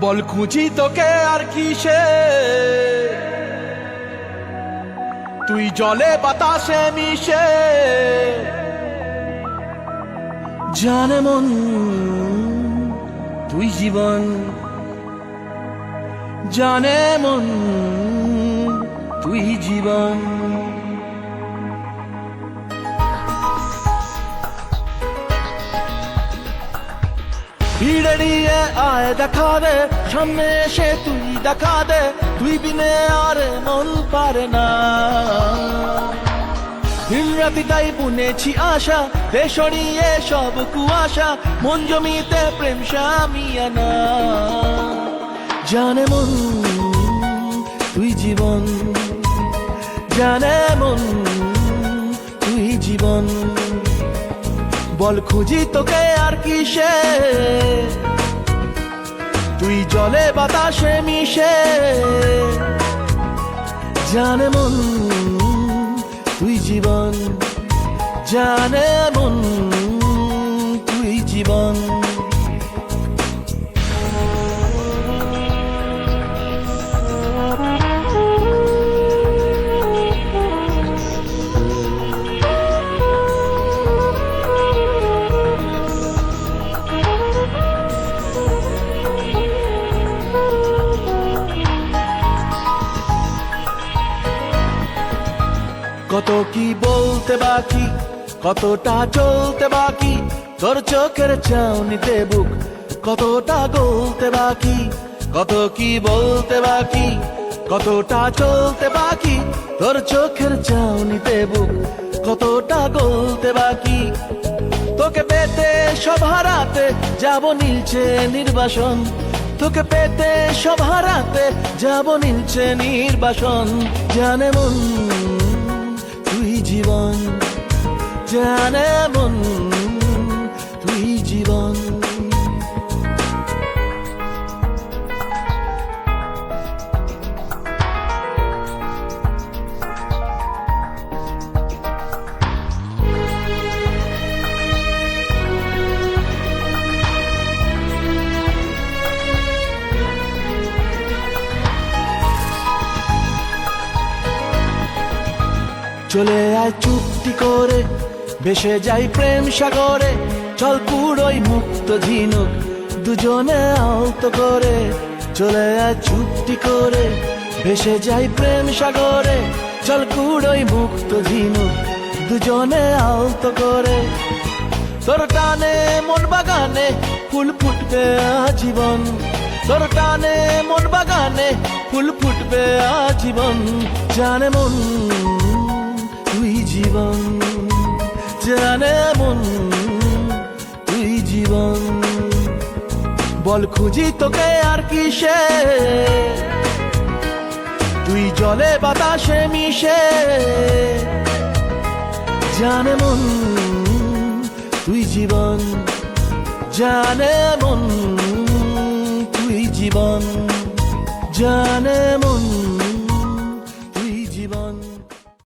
বল খুঁজি তোকে আর কিসে, তুই জলে বাতাসে মিশে। জানে মন তুই জীবন, জানে মন তুই জীবন। ভিড়ে নিয়ে আয় দেখা দে, সামনে এসে তুই দেখা দে, তুই বিনে আর মন পারে না। দিন রাতি তাই বুনেছি আশা, দে সরিয়ে সব কুয়াশা, মন জমিতে প্রেম শামিয়ানা। জানে মন তুই জীবন, জানে মন তুই জীবন। বল খুঁজি তোকে আর কিসে, তুই জলে বাতাসে মিশে। জানে মন তুই জীবন, জানে মন তুই জীবন। কত কি বলতে বাকি, কতটা চলতে বাকি, তোর চোখের চাউনিতে বুক কতটা গলতে বাকি। কত কি বলতে বাকি, কতটা চলতে বাকি, তোর চোখের চাউনিতে বুক কতটা গলতে বাকি। তোকে পেতে সব হারাতে যাব নীলছে নির্বাসন, তোকে পেতে সব হারাতে যাব নীলছে নির্বাসন। জানে মন তুই জীবন, জানে মন তুই জীবন। চলে আয় চুক্তি করে, ভেসে যাই প্রেম সাগরে, চল পুরোই মুক্ত ঝিনুক দুজনে আলতো করে। চলে আয় চুক্তি করে, ভেসে যাই প্রেম সাগরে, চল পুরোই মুক্ত ঝিনুক দুজনে আলতো করে। তোর টানে মন বাগানে ফুল ফুটবে আজীবন, তোর টানে মন বাগানে ফুল ফুটবে আজীবন। জানে মন তুই জীবন, জানে মন তুই জীবন। বল খুঁজি তোকে আর কিসে, তুই জলে বাতাসে মিশে। জানে মন তুই জীবন, জানে মন তুই জীবন, জানে মন